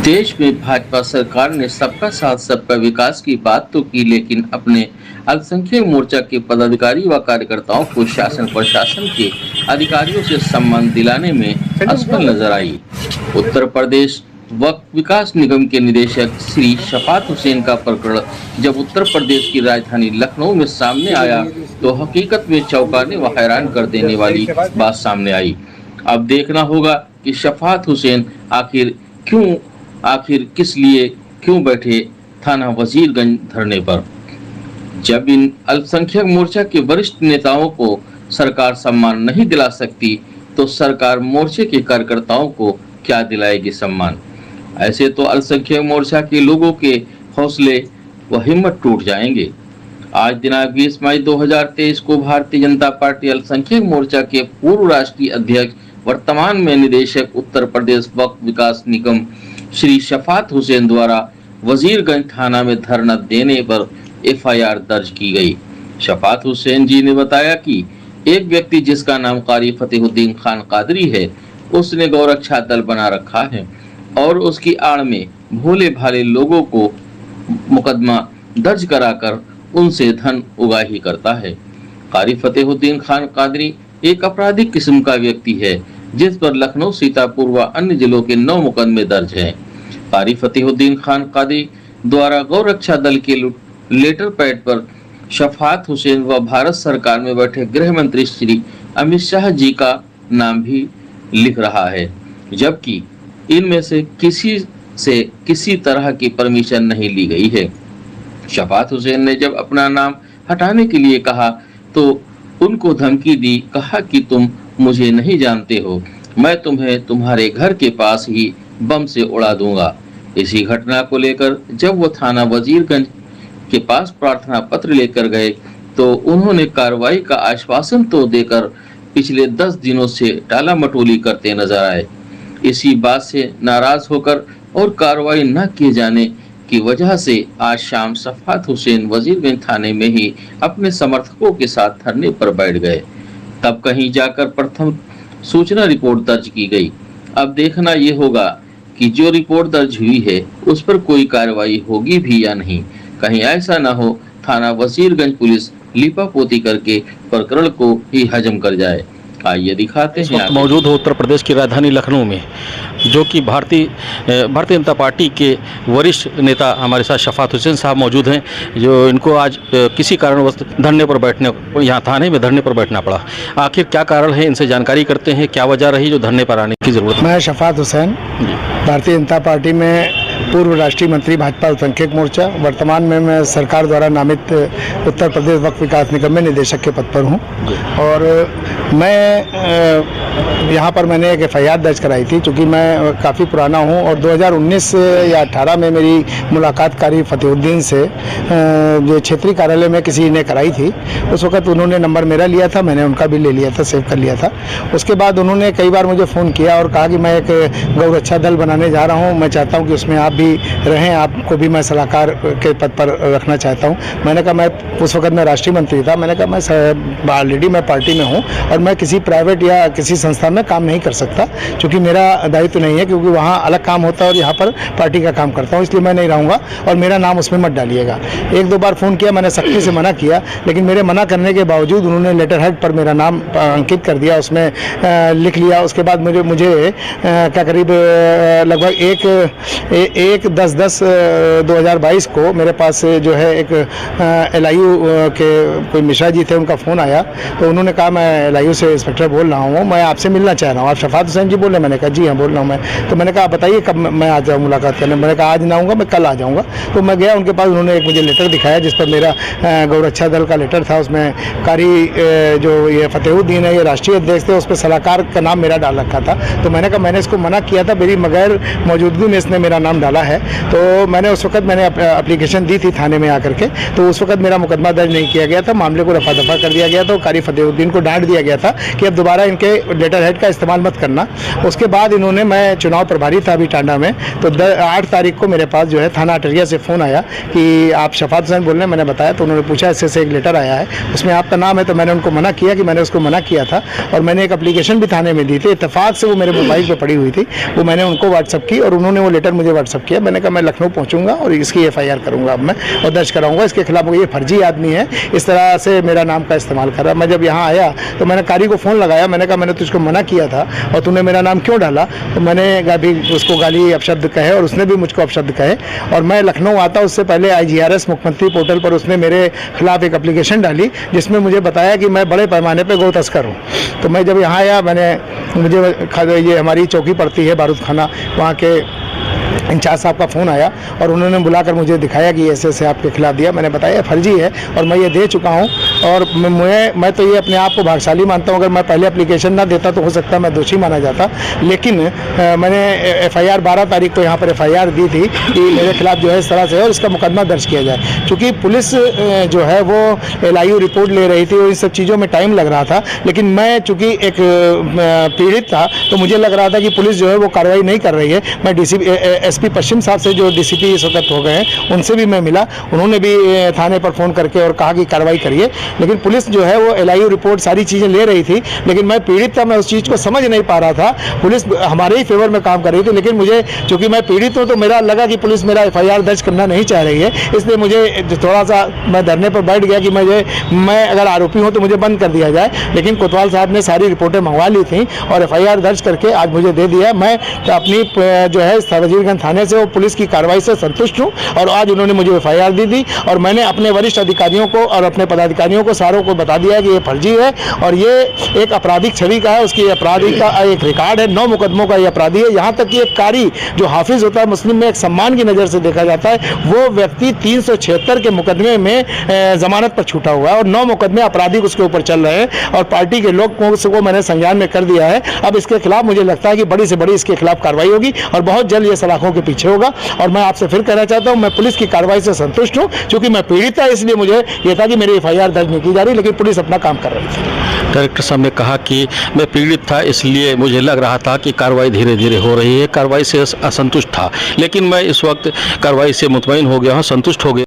देश में भाजपा सरकार ने सबका साथ सबका विकास की बात तो की, लेकिन अपने अल्पसंख्यक मोर्चा के पदाधिकारी व कार्यकर्ताओं को शासन प्रशासन के अधिकारियों से सम्मान दिलाने में असफल नजर आई। उत्तर प्रदेश वक्फ विकास निगम के निदेशक श्री शफात हुसैन का प्रकरण जब उत्तर प्रदेश की राजधानी लखनऊ में सामने आया तो हकीकत में चौंकाने व हैरान कर देने वाली बात सामने आई। अब देखना होगा कि शफात हुसैन आखिर किस लिए क्यों बैठे थाना वजीरगंज धरने पर। जब इन अल्पसंख्यक मोर्चा के वरिष्ठ नेताओं को सरकार सम्मान नहीं दिला सकती तो सरकार मोर्चे के कार्यकर्ताओं को क्या दिलाएगी सम्मान। ऐसे तो अल्पसंख्यक मोर्चा के लोगों के हौसले व हिम्मत टूट जाएंगे। आज दिनांक 20 मई 2023 को भारतीय जनता पार्टी अल्पसंख्यक मोर्चा के पूर्व राष्ट्रीय अध्यक्ष, वर्तमान में निदेशक उत्तर प्रदेश वक्फ विकास निगम श्री शफात हुसैन द्वारा वजीरगंज थाना में धरना देने पर एफआईआर दर्ज की गई। शफात हुसैन जी ने बताया कि एक व्यक्ति जिसका नाम कारी फतेहुद्दीन खान कादरी है, उसने गौरक्षा दल बना रखा है और उसकी आड़ में भोले भाले लोगों को मुकदमा दर्ज कराकर उनसे धन उगाही करता है। कारी फतेहुद्दीन खान कादरी एक आपराधिक किस्म का व्यक्ति है जिस पर लखनऊ, सीतापुर व अन्य जिलों के 9 मुकदमे दर्ज हैं। कारी फतेहुद्दीन खान कादरी द्वारा गौरक्षा दल के लेटर पैड पर शफात हुसैन व भारत सरकार में बैठे गृह मंत्री श्री अमित शाह जी का नाम भी लिख रहा है, जबकि इनमें से किसी तरह की परमिशन नहीं ली गई है। शफात हुसैन ने जब अपना नाम हटाने के लिए कहा तो उनको धमकी दी, कहा कि तुम मुझे नहीं जानते हो, मैं तुम्हें तुम्हारे घर के पास ही बम से उड़ा दूंगा। इसी घटना को लेकर जब वो थाना वजीरगंज के पास प्रार्थना पत्र लेकर गए तो उन्होंने कार्रवाई का आश्वासन तो देकर पिछले 10 दिनों से टाला मटोली करते नजर आए। इसी बात से नाराज होकर और कार्रवाई न किए जाने की वजह से आज शाम शफात हुसैन वजीरगंज थाने में ही अपने समर्थकों के साथ धरने पर बैठ गए। तब कहीं जाकर प्रथम सूचना रिपोर्ट दर्ज की गई। अब देखना ये होगा कि जो रिपोर्ट दर्ज हुई है उस पर कोई कार्रवाई होगी भी या नहीं। कहीं ऐसा ना हो थाना वजीरगंज पुलिस लीपापोती करके प्रकरण को ही हजम कर जाए। आइए दिखाते हैं। मौजूद हो उत्तर प्रदेश की राजधानी लखनऊ में, जो कि भारतीय जनता पार्टी के वरिष्ठ नेता हमारे साथ शफात हुसैन साहब मौजूद हैं, जो इनको आज किसी कारणवश धरने पर बैठने, यहाँ थाने में धरने पर बैठना पड़ा। आखिर क्या कारण है, इनसे जानकारी करते हैं, क्या वजह रही जो धरने पर आने की जरूरत। मैं शफात हुसैन, भारतीय जनता पार्टी में पूर्व राष्ट्रीय मंत्री, भाजपा अल्पसंख्यक मोर्चा, वर्तमान में मैं सरकार द्वारा नामित उत्तर प्रदेश वक्फ विकास निगम में निदेशक के पद पर हूँ। और मैं यहाँ पर मैंने एक एफआईआर दर्ज कराई थी, क्योंकि मैं काफ़ी पुराना हूँ और 2019 या 18 में मेरी मुलाकात कारी फतेहुद्दीन से जो क्षेत्रीय कार्यालय में किसी ने कराई थी। उस वक्त उन्होंने नंबर मेरा लिया था, मैंने उनका भी ले लिया था, सेव कर लिया था। उसके बाद उन्होंने कई बार मुझे फ़ोन किया और कहा कि मैं एक गौरक्षा दल बनाने जा रहा हूँ, मैं चाहता हूँ कि उसमें आप भी रहें, आपको भी मैं सलाहकार के पद पर रखना चाहता हूँ। मैंने कहा, मैं उस वक्त मैं राष्ट्रीय मंत्री था, मैंने कहा मैं ऑलरेडी मैं पार्टी में हूँ और मैं किसी प्राइवेट या किसी संस्था में काम नहीं कर सकता, क्योंकि मेरा दायित्व नहीं है, क्योंकि वहाँ अलग काम होता है और यहाँ पर पार्टी का काम करता हूँ, इसलिए मैं नहीं रहूँगा और मेरा नाम उसमें मत डालिएगा। 1-2 बार फ़ोन किया, मैंने सख्ती से मना किया, लेकिन मेरे मना करने के बावजूद उन्होंने लेटर हेड पर मेरा नाम अंकित कर दिया, उसमें लिख लिया। उसके बाद मुझे क्या करीब लगभग 1/10/2022 को मेरे पास जो है एक LIU के कोई मिश्रा जी थे, उनका फ़ोन आया। तो उन्होंने कहा, मैं LIU से इंस्पेक्टर बोल रहा हूँ, मैं आपसे मिलना चाह रहा हूँ। आप शफात हुसैन जी बोल रहे हैं? मैंने कहा जी हाँ बोल रहा हूँ मैं। तो मैंने कहा, बताइए कब मैं आ जाऊँ मुलाकात करने। मैंने कहा आज ना आऊँगा, मैं कल आ जाऊँगा। तो मैं गया उनके पास, उन्होंने एक मुझे लेटर दिखाया जिस पर मेरा गौरक्षा दल का लेटर था। उसमें कारी जो ये फतेहुद्दीन है, ये राष्ट्रीय अध्यक्ष थे, उस पर सलाहकार का नाम मेरा डाल रखा था। तो मैंने कहा, मैंने इसको मना किया था, मेरी मगैर मौजूदगी में इसने मेरा नाम डाला है। तो मैंने उस वक्त मैंने एप्लीकेशन दी थी थाने में आकर के, तो उस वक्त मेरा मुकदमा दर्ज नहीं किया गया था, मामले को रफा दफा कर दिया गया था। कारी फतेहुद्दीन को डांट दिया गया था कि अब दोबारा इनके लेटर हेड का इस्तेमाल मत करना। उसके बाद इन्होंने, मैं चुनाव प्रभारी था अभी टांडा में, तो 8 तारीख को मेरे पास जो है थाना अटरिया से फ़ोन आया कि आप शफात हुसैन बोल रहे हैं। मैंने बताया, तो उन्होंने पूछा ऐसे एक लेटर आया है, उसमें आपका नाम है। तो मैंने उनको मना किया कि मैंने उसको मना किया था और मैंने एक एप्लीकेशन भी थाने में दी थी। इत्तेफाक से वो मेरे मोबाइल पर पड़ी हुई थी, वो मैंने उनको व्हाट्सअप की और उन्होंने वो लेटर मुझे व्हाट्सअप व्हाट्सअप किया, मैंने कहा मैं लखनऊ पहुंचूंगा और इसकी एफआईआर करूंगा अब मैं और दर्ज कराऊंगा इसके खिलाफ, ये फर्जी आदमी है, इस तरह से मेरा नाम का इस्तेमाल कर रहा है। मैं जब यहाँ आया तो मैंने कारी को फ़ोन लगाया, मैंने कहा मैंने तुझको मना किया था और तूने मेरा नाम क्यों डाला, तो मैंने भी उसको गाली अपशब्द कहे और उसने भी मुझको अपशब्द कहे। और मैं लखनऊ आता उससे पहले IGRS मुख्यमंत्री पोर्टल पर उसने मेरे खिलाफ एक एप्लीकेशन डाली जिसमें मुझे बताया कि मैं बड़े पैमाने पर गौ तस्कर हूँ। तो मैं जब यहाँ आया मुझे ये हमारी चौकी पड़ती है बारूद खाना, वहाँ के इंचार्ज साहब का फ़ोन आया और उन्होंने बुलाकर मुझे दिखाया कि ऐसे ऐसे आपके खिलाफ दिया। मैंने बताया फर्जी है और मैं ये दे चुका हूँ और मैं तो ये अपने आप को भाग्यशाली मानता हूँ। अगर मैं पहले एप्लीकेशन ना देता तो हो सकता है मैं दोषी माना जाता, लेकिन मैंने FIR 12 तारीख को यहाँ पर FIR दी थी कि मेरे खिलाफ जो है इस तरह से और इसका मुकदमा दर्ज किया जाए। चूँकि पुलिस जो है वो LIU रिपोर्ट ले रही थी और इन सब चीज़ों में टाइम लग रहा था, लेकिन मैं चूँकि एक पीड़ित था तो मुझे लग रहा था कि पुलिस जो है वो कार्रवाई नहीं कर रही है। मैं SP पश्चिम साहब से जो DCP इस वक्त हो गए हैं उनसे भी मैं मिला, उन्होंने भी थाने पर फ़ोन करके और कहा कि कार्रवाई करिए, लेकिन पुलिस जो है वो LIU रिपोर्ट सारी चीज़ें ले रही थी, लेकिन मैं पीड़ित था, मैं उस चीज़ को समझ नहीं पा रहा था। पुलिस हमारे ही फेवर में काम कर रही थी, लेकिन मुझे चूँकि मैं पीड़ित हूँ तो मेरा लगा कि पुलिस मेरा FIR दर्ज करना नहीं चाह रही है, इसलिए मुझे थोड़ा सा मैं धरने पर बैठ गया कि मैं अगर आरोपी हूँ तो मुझे बंद कर दिया जाए। लेकिन कोतवाल साहब ने सारी रिपोर्टें मंगवा ली थी और FIR दर्ज करके आज मुझे दे दिया। मैं अपनी जो है वजीरगंज थाने से और पुलिस की कार्रवाई से संतुष्ट हूं और आज उन्होंने मुझे FIR दी थी और मैंने अपने वरिष्ठ अधिकारियों को और अपने पदाधिकारियों को सारों को बता दिया कि ये फर्जी है और ये एक आपराधिक छवि का है, उसकी अपराधी का एक रिकॉर्ड है, 9 मुकदमों का ये अपराधी है। यहाँ तक कि एक कारी जो हाफिज होता है मुस्लिम में एक सम्मान की नज़र से देखा जाता है, वो व्यक्ति 376 के मुकदमे में जमानत पर छूटा हुआ है और 9 मुकदमे आपराधिक उसके ऊपर चल रहे हैं और पार्टी के लोगों को मैंने संज्ञान में कर दिया है। अब इसके खिलाफ मुझे लगता है कि बड़ी से बड़ी इसके खिलाफ कार्रवाई होगी और बहुत जल्द ये सलाखों के पीछे होगा। और मैं आपसे फिर कहना चाहता हूं मैं पुलिस की कार्रवाई से संतुष्ट हूं, क्योंकि मैं पीड़ित था इसलिए मुझे यह था कि मेरी FIR दर्ज नहीं की जा रही, लेकिन पुलिस अपना काम कर रही थी। डायरेक्टर साहब ने कहा कि मैं पीड़ित था इसलिए मुझे लग रहा था कि कार्रवाई धीरे धीरे हो रही है, कार्रवाई से असंतुष्ट था, लेकिन मैं इस वक्त कार्रवाई से मुतमईन हो गया हूँ, संतुष्ट हो गया।